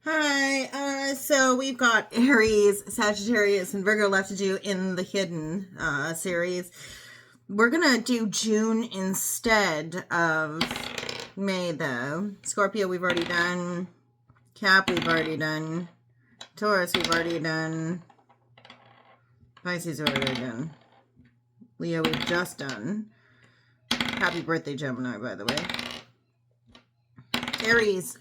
Hi, so we've got Aries, Sagittarius, and Virgo left to do in the hidden series. We're gonna do June instead of May, though. Scorpio, we've already done. Cap, we've already done. Taurus, we've already done. Pisces, we've already done. Leo, we've just done. Happy birthday, Gemini, by the way. Aries.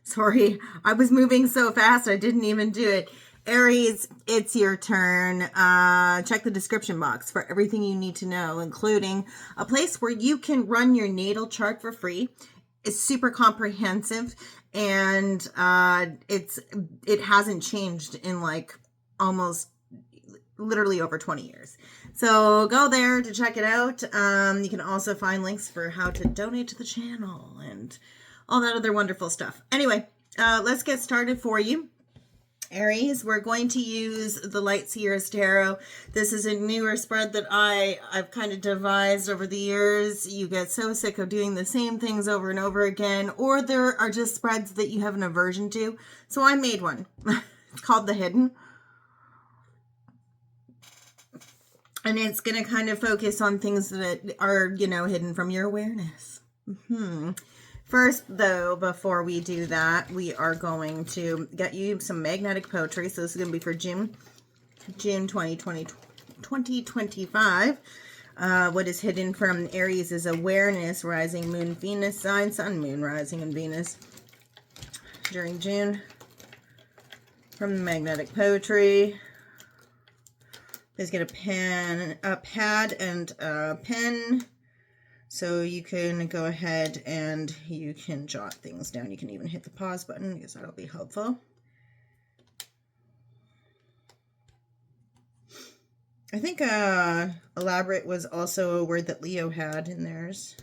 Sorry, I was moving so fast I didn't even do it. Aries, it's your turn. Check the description box for everything you need to know, including a place where you can run your natal chart for free. It's super comprehensive, and it hasn't changed in like almost literally over 20 years. So go there to check it out. You can also find links for how to donate to the channel and all that other wonderful stuff. Anyway, let's get started for you. Aries, we're going to use the Light Seers Tarot. This is a newer spread that I've kind of devised over the years. You get so sick of doing the same things over and over again, or there are just spreads that you have an aversion to. So I made one. It's called The Hidden. And it's going to kind of focus on things that are, hidden from your awareness. First, though, before we do that, we are going to get you some magnetic poetry. So this is going to be for June 2025. What is hidden from Aries is awareness, rising, moon, Venus sign, sun, moon, rising, and Venus during June. From the magnetic poetry, please get a pen, a pad, and a pen. So you can go ahead and you can jot things down. You can even hit the pause button because that'll be helpful. I think elaborate was also a word that Leo had in theirs,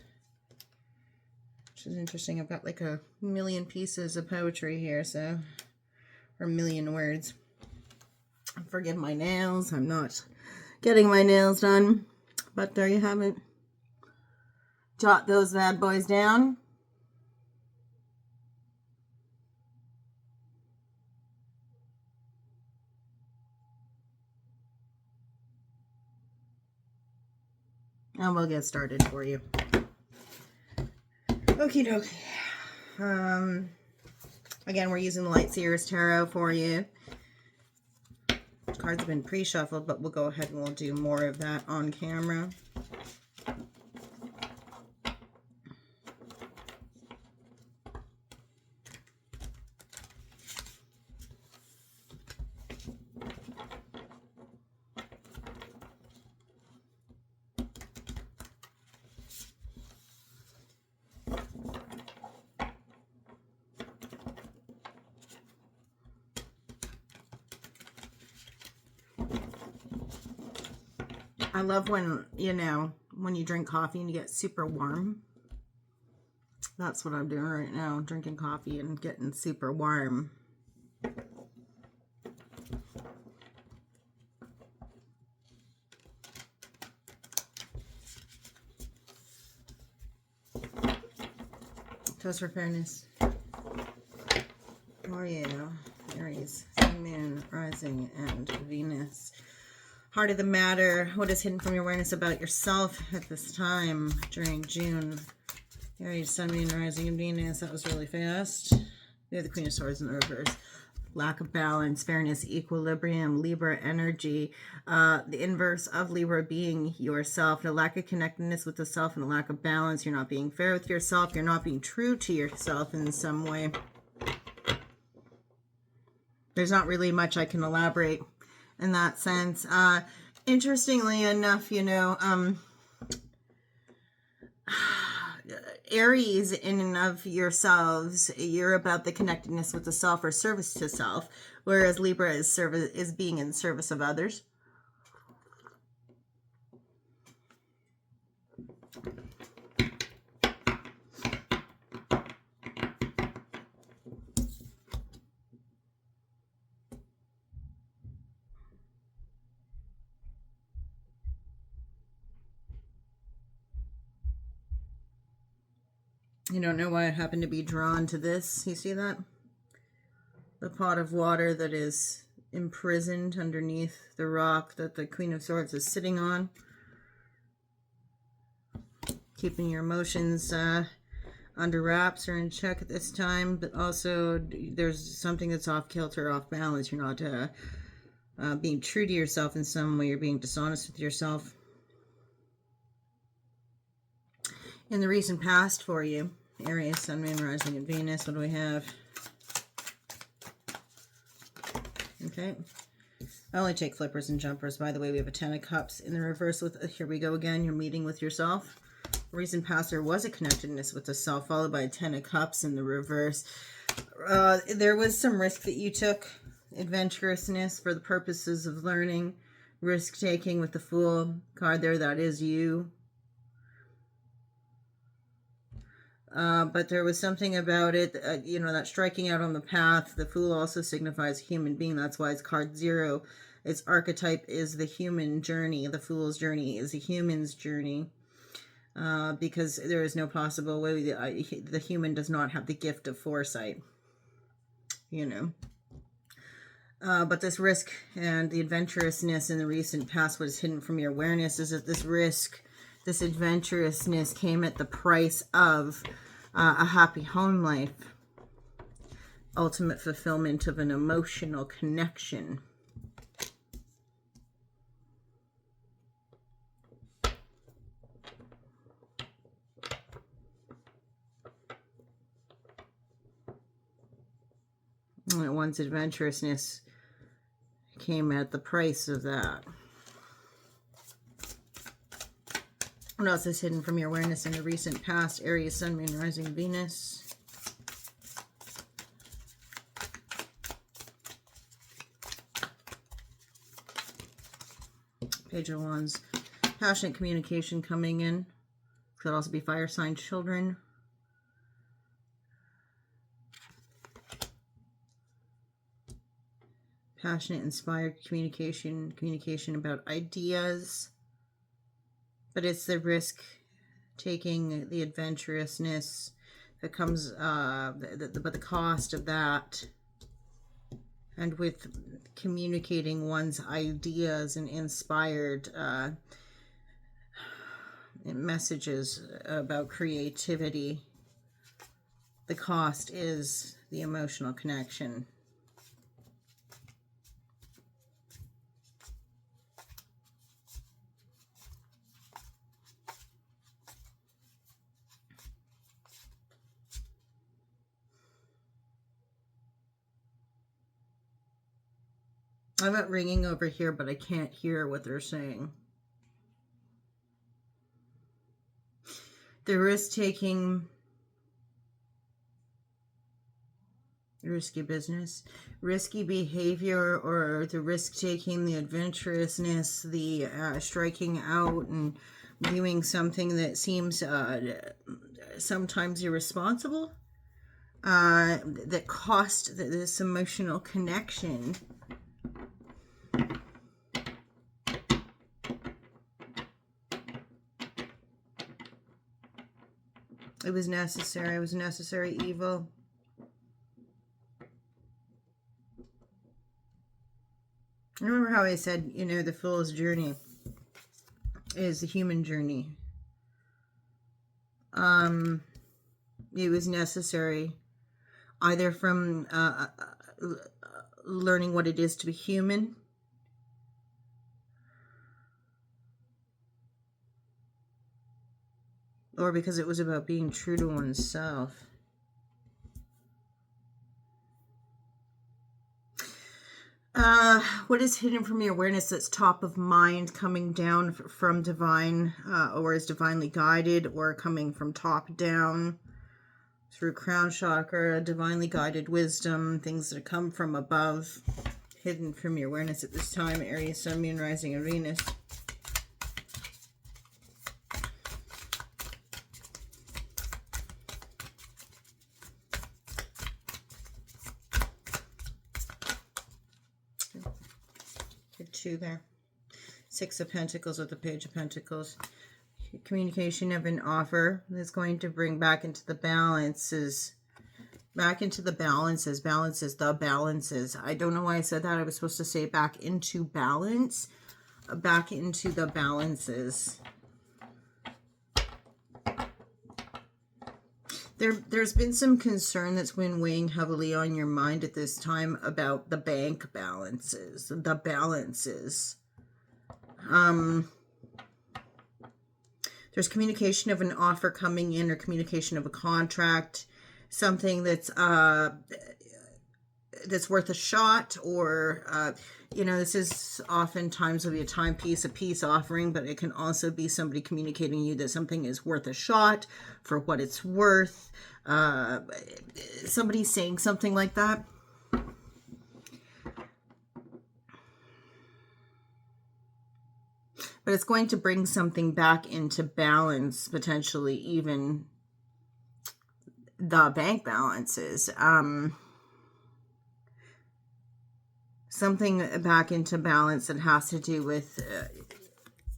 which is interesting. I've got like a million pieces of poetry here, or a million words. Forgive my nails. I'm not getting my nails done, but there you have it. Jot those bad boys down. And we'll get started for you. Okie dokie. Again, we're using the Light Seers Tarot for you. Cards have been pre-shuffled, but we'll go ahead and we'll do more of that on camera. I love when, when you drink coffee and you get super warm. That's what I'm doing right now, drinking coffee and getting super warm. Toast for fairness. Oh yeah, Aries, Sun, Moon, Rising, and Venus. Heart of the matter. What is hidden from your awareness about yourself at this time during June? Aries, Sun, Moon, Rising, and Venus. That was really fast. We have the Queen of Swords in the reverse. Lack of balance, fairness, equilibrium, Libra energy. The inverse of Libra being yourself. A lack of connectedness with the self and a lack of balance. You're not being fair with yourself. You're not being true to yourself in some way. There's not really much I can elaborate in that sense. Interestingly enough, Aries, in and of yourselves, you're about the connectedness with the self or service to self, whereas Libra is being in service of others. You don't know why I happen to be drawn to this. You see that? the pot of water that is imprisoned underneath the rock that the Queen of Swords is sitting on. Keeping your emotions under wraps or in check at this time, but also there's something that's off kilter, off balance. You're not being true to yourself in some way. You're being dishonest with yourself. In the recent past for you, Aries, Sun, Moon, Rising, and Venus, what do we have? Okay. I only take flippers and jumpers. By the way, we have a Ten of Cups in the reverse with, here we go again, you're meeting with yourself. Recent past, there was a connectedness with the self, followed by a Ten of Cups in the reverse. There was some risk that you took, adventurousness for the purposes of learning, risk-taking with the Fool card there, that is you. But there was something about it, that striking out on the path. The Fool also signifies a human being. That's why it's card 0. Its archetype is the human journey. The Fool's journey is a human's journey. Because there is no possible way the human does not have the gift of foresight. But this risk and the adventurousness in the recent past, what is hidden from your awareness is that this risk, this adventurousness came at the price of a happy home life, ultimate fulfillment of an emotional connection. And one's adventurousness came at the price of that. What else is hidden from your awareness in the recent past? Aries, Sun, Moon, Rising, Venus. Page of Wands. Passionate communication coming in. Could also be fire sign children. Passionate, inspired communication about ideas. But it's the risk taking, the adventurousness that comes, but the cost of that. And with communicating one's ideas and inspired messages about creativity, the cost is the emotional connection. I'm not ringing over here, but I can't hear what they're saying. The risk-taking, risky business, risky behavior, or the risk-taking, the adventurousness, the striking out and doing something that seems sometimes irresponsible, that cost this emotional connection. It was necessary. It was necessary evil. Remember how I said, the Fool's journey is the human journey. It was necessary either from learning what it is to be human, or because it was about being true to oneself. What is hidden from your awareness that's top of mind, coming down from divine, or is divinely guided, or coming from top down through crown chakra, divinely guided wisdom, things that come from above, hidden from your awareness at this time? Aries, Sun, Moon, Rising, and Venus. Two there. Six of Pentacles with the Page of Pentacles. Communication of an offer that's going to bring back into the balance is Back into the balances, balances, the balances. I don't know why I said that. I was supposed to say back into balance. Back into the balances. There's been some concern that's been weighing heavily on your mind at this time about the bank balances, the balances. There's communication of an offer coming in or communication of a contract, something that's worth a shot, or you know, this is oftentimes will be a timepiece, a peace offering, but it can also be somebody communicating to you that something is worth a shot for what it's worth. Somebody saying something like that. But it's going to bring something back into balance, potentially even the bank balances. Something back into balance that has to do with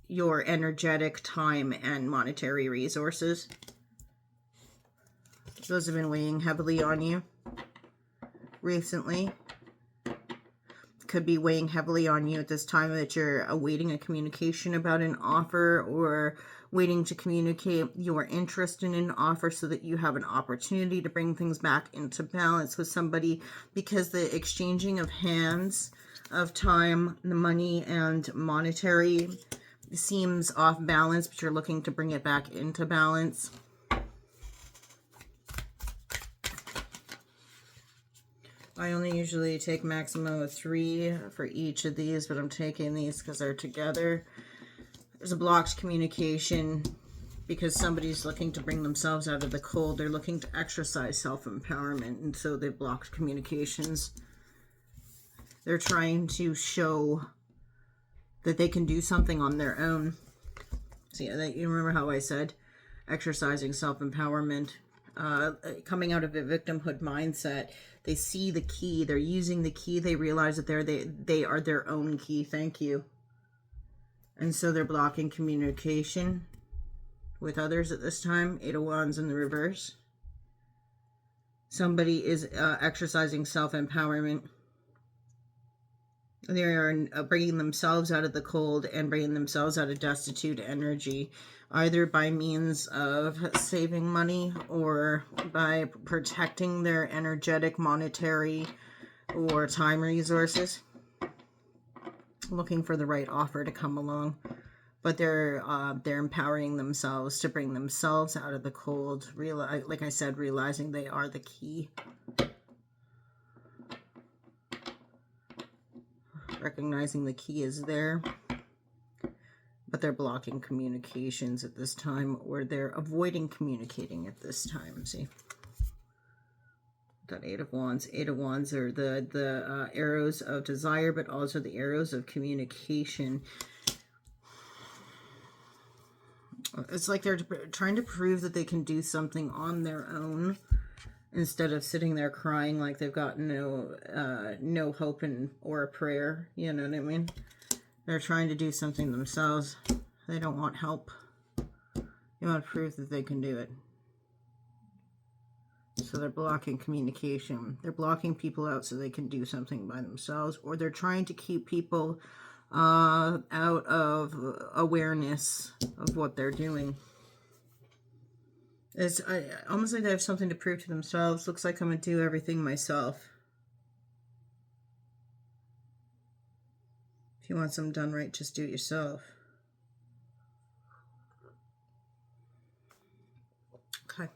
your energetic time and monetary resources. Those have been weighing heavily on you recently. Could be weighing heavily on you at this time that you're awaiting a communication about an offer, or waiting to communicate your interest in an offer so that you have an opportunity to bring things back into balance with somebody, because the exchanging of hands of time, the money and monetary seems off balance, but you're looking to bring it back into balance. I only usually take maximum of 3 for each of these, but I'm taking these because they're together. There's a blocked communication because somebody's looking to bring themselves out of the cold. They're looking to exercise self-empowerment, and so they blocked communications. They're trying to show that they can do something on their own. See, you remember how I said exercising self-empowerment, coming out of a victimhood mindset. They see the key. They're using the key. They realize that they are their own key. Thank you. And so they're blocking communication with others at this time. 8 of Wands in the reverse. Somebody is exercising self-empowerment. They are bringing themselves out of the cold and bringing themselves out of destitute energy, either by means of saving money or by protecting their energetic, monetary, or time resources. Looking for the right offer to come along, but they're empowering themselves to bring themselves out of the cold. Like I said, realizing they are the key. Recognizing the key is there, but they're blocking communications at this time, or they're avoiding communicating at this time. See, got 8 of Wands. 8 of Wands are the arrows of desire, but also the arrows of communication. It's like they're trying to prove that they can do something on their own, instead of sitting there crying like they've got no hope or a prayer. You know what I mean? They're trying to do something themselves. They don't want help. They want to prove that they can do it. So they're blocking communication. They're blocking people out so they can do something by themselves, or they're trying to keep people out of awareness of what they're doing. It's almost like they have something to prove to themselves. Looks like I'm going to do everything myself. If you want something done right, just do it yourself. Okay.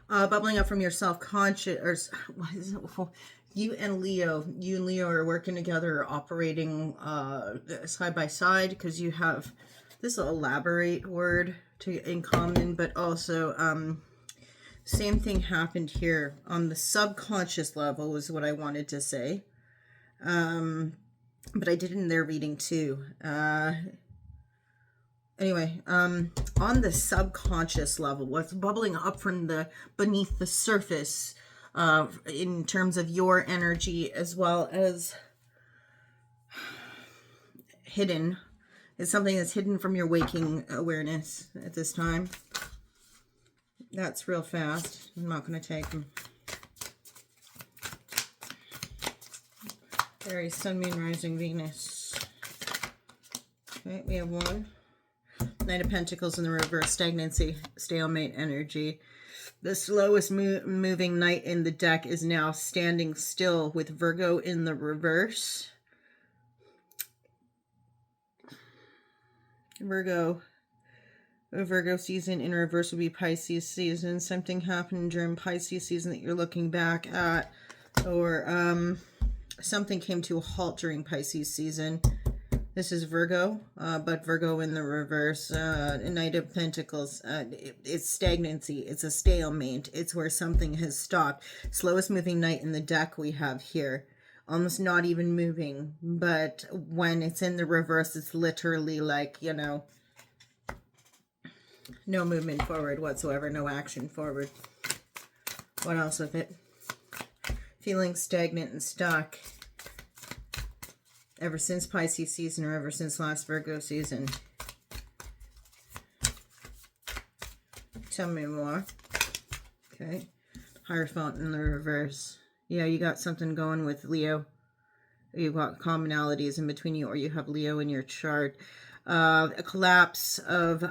Bubbling up from your self-conscious, or what is it? You and Leo are working together, operating side by side, because you have this elaborate word in common, but also same thing happened here on the subconscious level is what I wanted to say, but I did in their reading too. Anyway, on the subconscious level, what's bubbling up from the beneath the surface, in terms of your energy, as well as hidden, is something that's hidden from your waking awareness at this time. That's real fast. I'm not going to take them. Aries, Sun, Moon, Rising, Venus. Okay, we have one. Knight of Pentacles in the reverse, stagnancy, stalemate energy. The slowest moving knight in the deck is now standing still with Virgo in the reverse. Virgo season in reverse will be Pisces season. Something happened during Pisces season that you're looking back at, or something came to a halt during Pisces season. This is Virgo, but Virgo in the reverse. Knight of Pentacles. It's stagnancy. It's a stalemate. It's where something has stopped. Slowest moving knight in the deck we have here. Almost not even moving. But when it's in the reverse, it's literally like, you know, no movement forward whatsoever. No action forward. What else with it? Feeling stagnant and stuck. Ever since Pisces season, or ever since last Virgo season. Tell me more. Okay. Hierophant in the reverse. Yeah, you got something going with Leo. You've got commonalities in between you, or you have Leo in your chart. A collapse of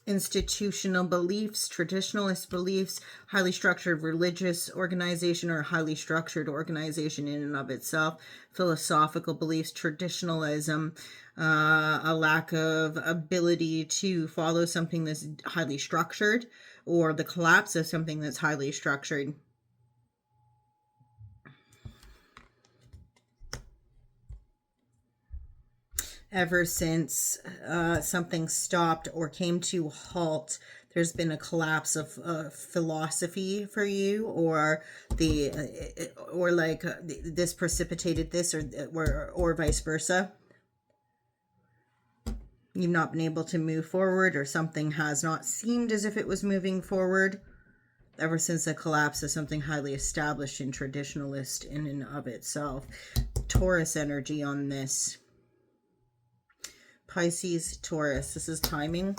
institutional beliefs, traditionalist beliefs, highly structured religious organization, or highly structured organization in and of itself, philosophical beliefs, traditionalism, a lack of ability to follow something that's highly structured, or the collapse of something that's highly structured. Ever since something stopped or came to a halt, there's been a collapse of philosophy for you, or this precipitated this, or vice versa. You've not been able to move forward, or something has not seemed as if it was moving forward ever since the collapse of something highly established and traditionalist in and of itself. Taurus energy on this. Pisces, Taurus. This is timing.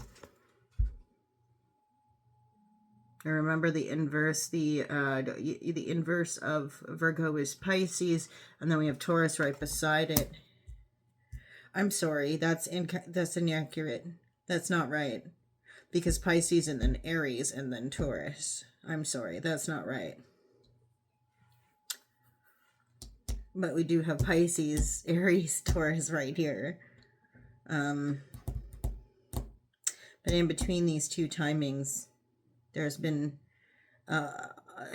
And remember, the inverse, the inverse of Virgo is Pisces, and then we have Taurus right beside it. I'm sorry, that's inaccurate. That's not right, because Pisces and then Aries and then Taurus. I'm sorry, that's not right. But we do have Pisces, Aries, Taurus right here. But in between these two timings, there's been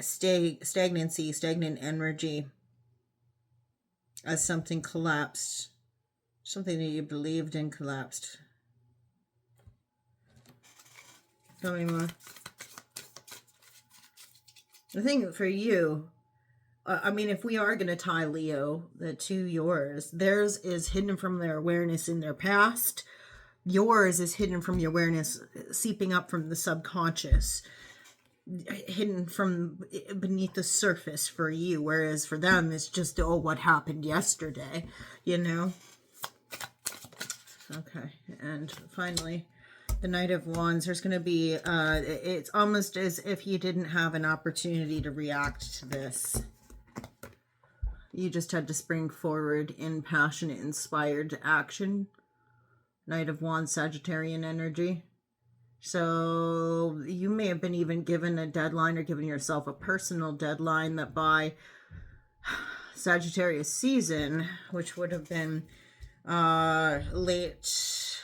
stagnancy, stagnant energy, as something collapsed, something that you believed in collapsed. Tell me more. The thing for you, I mean, if we are going to tie Leo to yours, theirs is hidden from their awareness in their past. Yours is hidden from your awareness, seeping up from the subconscious, hidden from beneath the surface for you, whereas for them it's just, oh, what happened yesterday, you know. Okay, and finally, the Knight of Wands. There's going to be it's almost as if you didn't have an opportunity to react to this. You just had to spring forward in passionate, inspired action. Knight of Wands, Sagittarian energy. So you may have been even given a deadline, or given yourself a personal deadline, that by Sagittarius season, which would have been late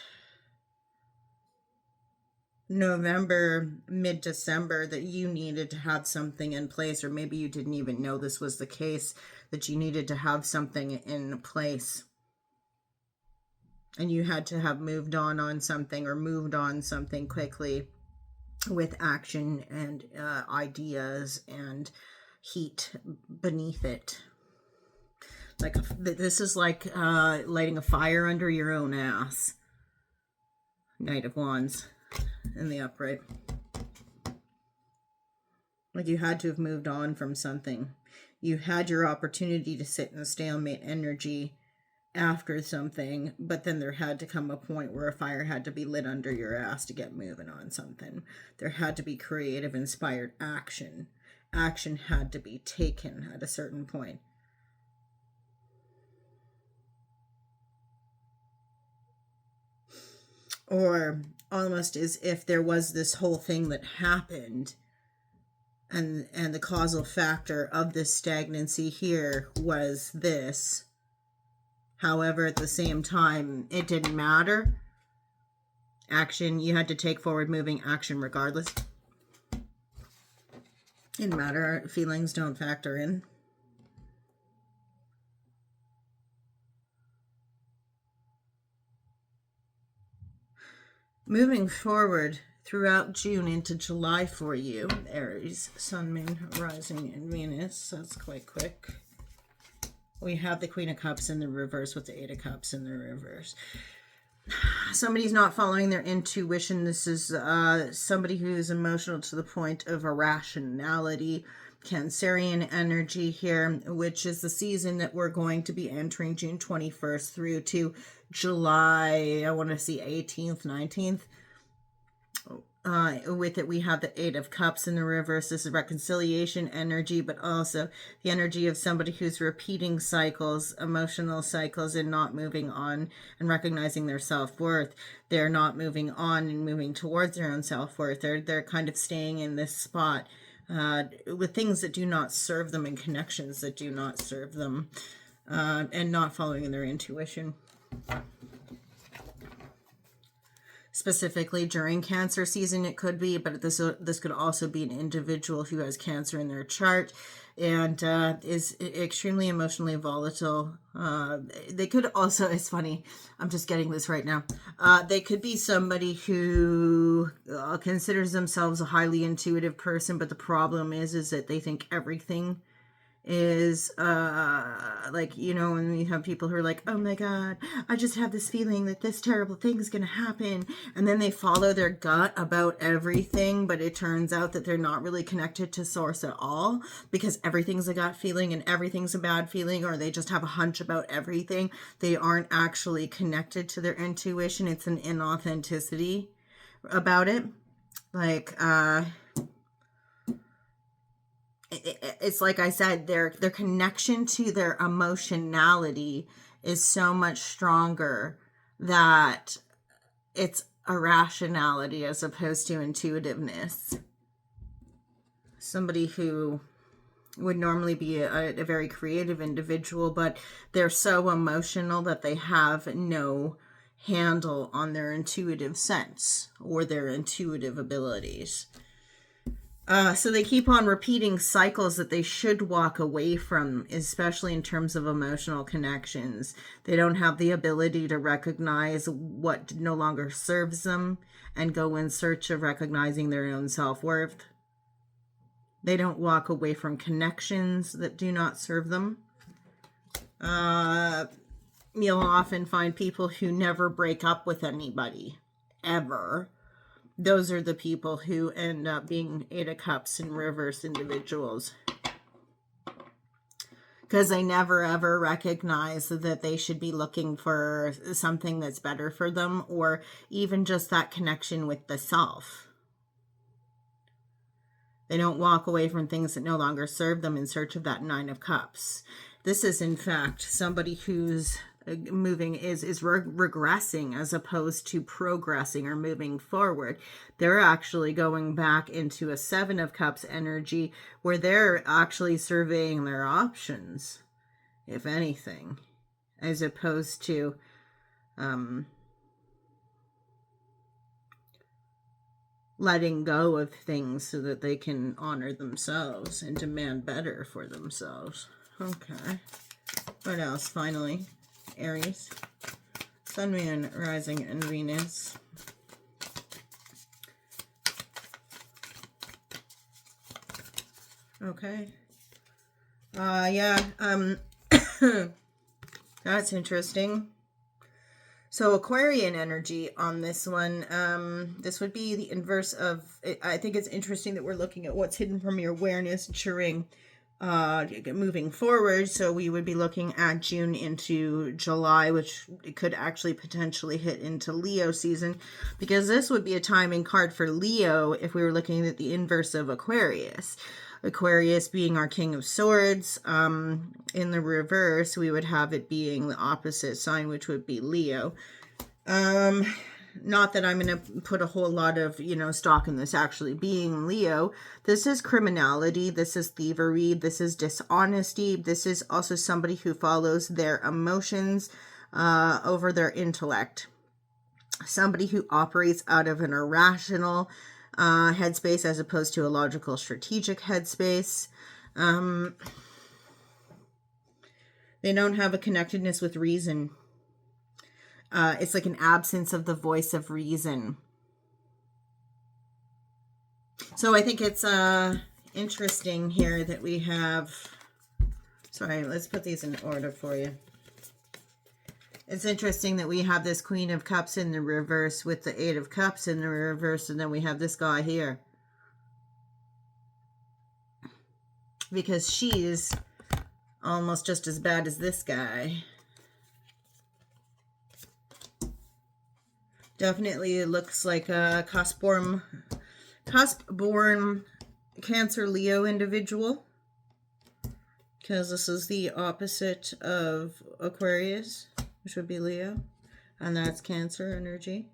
November, mid-December, that you needed to have something in place, or maybe you didn't even know this was the case, that you needed to have something in place. And you had to have moved on something, or moved on something quickly, with action and ideas and heat beneath it. Like, this is like lighting a fire under your own ass. Knight of Wands in the upright. Like, you had to have moved on from something. You had your opportunity to sit in a stalemate energy after something, but then there had to come a point where a fire had to be lit under your ass to get moving on something. There had to be creative, inspired action. Action had to be taken at a certain point. or almost as if there was this whole thing that happened, and the causal factor of this stagnancy here was this. However, at the same time, it didn't matter. Action, you had to take forward moving action regardless. Didn't matter. Feelings don't factor in. Moving forward throughout June into July for you, Aries, Sun, Moon, Rising, and Venus. That's quite quick. We have the Queen of Cups in the reverse with the Eight of Cups in the reverse. Somebody's not following their intuition. This is somebody who's emotional to the point of irrationality. Cancerian energy here, which is the season that we're going to be entering, June 21st through to July, I want to see 18th, 19th. With it, we have the Eight of Cups in the reverse. This is reconciliation energy, but also the energy of somebody who's repeating cycles, emotional cycles, and not moving on and recognizing their self-worth. They're not moving on and moving towards their own self-worth. They're kind of staying in this spot with things that do not serve them and connections that do not serve them, and not following their intuition. Specifically during Cancer season, it could be, but this could also be an individual who has Cancer in their chart and is extremely emotionally volatile. They could also, it's funny, I'm just getting this right now. They could be somebody who considers themselves a highly intuitive person, but the problem is that they think everything is like, you know, when you have people who are like, oh my god, I just have this feeling that this terrible thing is going to happen, and then they follow their gut about everything, but it turns out that they're not really connected to source at all, because everything's a gut feeling and everything's a bad feeling, or they just have a hunch about everything. They aren't actually connected to their intuition. It's an inauthenticity about it. Like it's like I said, their connection to their emotionality is so much stronger that it's irrationality as opposed to intuitiveness. Somebody who would normally be a very creative individual, but they're so emotional that they have no handle on their intuitive sense or their intuitive abilities. So they keep on repeating cycles that they should walk away from, especially in terms of emotional connections. They don't have the ability to recognize what no longer serves them and go in search of recognizing their own self-worth. They don't walk away from connections that do not serve them. You'll often find people who never break up with anybody, ever. Those are the people who end up being Eight of Cups in reverse individuals. Because they never ever recognize that they should be looking for something that's better for them, or even just that connection with the self. They don't walk away from things that no longer serve them in search of that Nine of Cups. This is, in fact, somebody who's moving is regressing as opposed to progressing or moving forward. They're actually going back into a Seven of Cups energy where they're actually surveying their options, if anything, as opposed to letting go of things so that they can honor themselves and demand better for themselves. Okay. What else? Finally, Aries, Sun, Moon, Rising, and Venus. Okay. That's interesting. So Aquarian energy on this one, this would be the inverse of, I think it's interesting that we're looking at what's hidden from your awareness during moving forward. So we would be looking at June into July, which could actually potentially hit into Leo season, because this would be a timing card for Leo if we were looking at the inverse of Aquarius. Aquarius being our King of Swords. In the reverse, we would have it being the opposite sign, which would be Leo. not that I'm going to put a whole lot of, stock in this actually being Leo. This is criminality. This is thievery. This is dishonesty. This is also somebody who follows their emotions over their intellect. Somebody who operates out of an irrational headspace as opposed to a logical, strategic headspace. They don't have a connectedness with reason. It's like an absence of the voice of reason. So I think it's interesting here that we have... Sorry, let's put these in order for you. It's interesting that we have this Queen of Cups in the reverse with the Eight of Cups in the reverse, and then we have this guy here. Because she's almost just as bad as this guy. Definitely looks like a cusp-born Cancer Leo individual. Because this is the opposite of Aquarius, which would be Leo. And that's Cancer energy.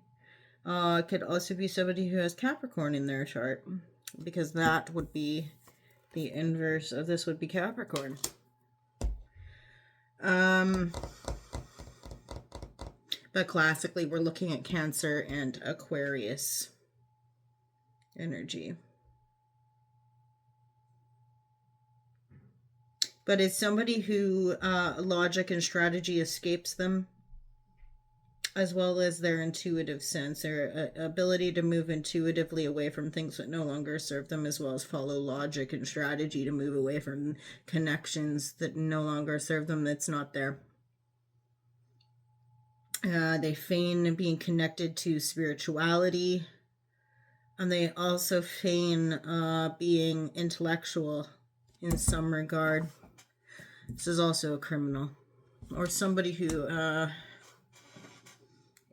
It could also be somebody who has Capricorn in their chart. Because that would be the inverse of this would be Capricorn. But classically, we're looking at Cancer and Aquarius energy. But it's somebody who logic and strategy escapes them, as well as their intuitive sense, their ability to move intuitively away from things that no longer serve them, as well as follow logic and strategy to move away from connections that no longer serve them, that's not there. They feign being connected to spirituality, and they also feign being intellectual in some regard. This is also a criminal, or somebody who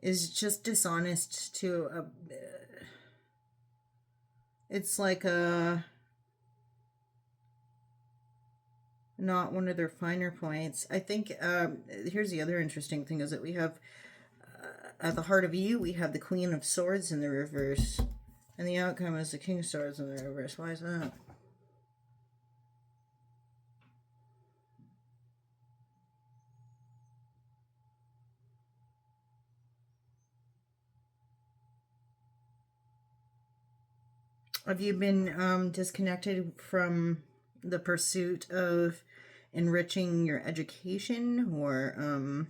is just dishonest to it's like not one of their finer points. I think here's the other interesting thing is that we have at the heart of you, we have the Queen of Swords in the reverse, and the outcome is the King of Swords in the reverse. Why is that? Have you been disconnected from the pursuit of enriching your education, or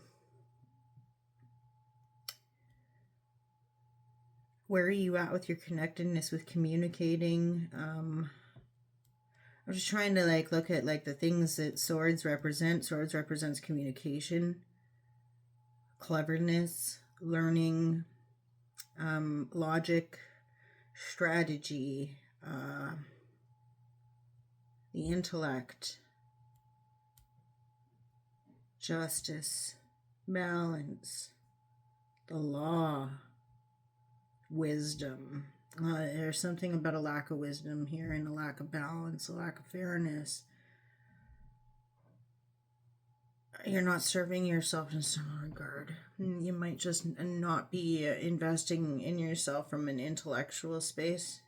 where are you at with your connectedness with communicating? I'm just trying to look at the things that swords represent. Swords represents communication, cleverness, learning, logic, strategy, the intellect, justice, balance, the law, wisdom. There's something about a lack of wisdom here, and a lack of balance, a lack of fairness. You're not serving yourself in some regard. You might just not be investing in yourself from an intellectual space.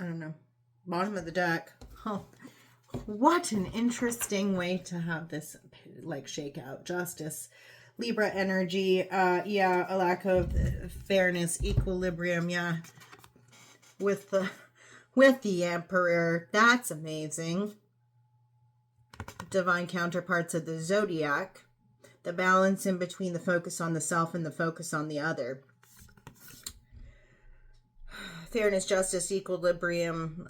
I don't know. Bottom of the deck. Oh, what an interesting way to have this shake out. Justice, Libra energy. Yeah, a lack of fairness, equilibrium. Yeah, with the Emperor. That's amazing. Divine counterparts of the zodiac. The balance in between the focus on the self and the focus on the other. Fairness, justice, equilibrium,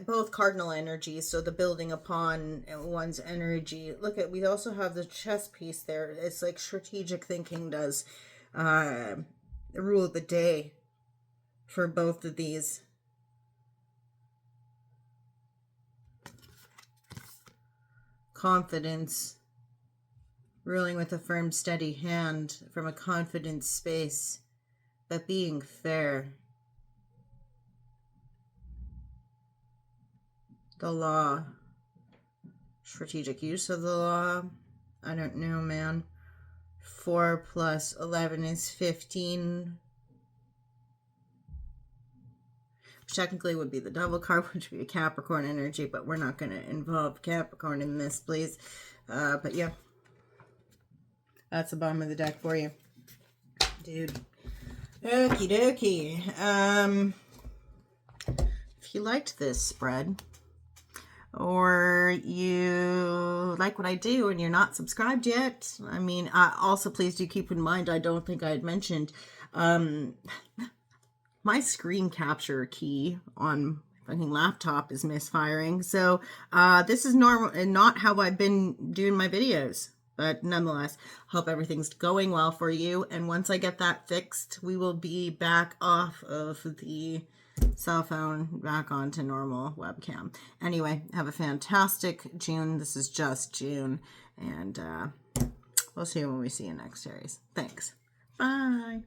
both cardinal energies, so the building upon one's energy. Look at, we also have the chess piece there. It's like strategic thinking does rule the day for both of these. Confidence, ruling with a firm, steady hand from a confident space, but being fair. The law, strategic use of the law, I don't know, man. 4 plus 11 is 15. Which technically would be the double card, which would be a Capricorn energy, but we're not going to involve Capricorn in this, please. But yeah. That's the bottom of the deck for you. Dude. Okie dokie. If you liked this spread, or you like what I do and you're not subscribed yet, I mean, also please do keep in mind, I don't think I had mentioned, my screen capture key on fucking laptop is misfiring. So this is normal and not how I've been doing my videos. But nonetheless, hope everything's going well for you. And once I get that fixed, we will be back off of the cell phone, back onto normal webcam. Anyway, have a fantastic June. This is just June. And we'll see you when we see you next, Aries. Thanks. Bye.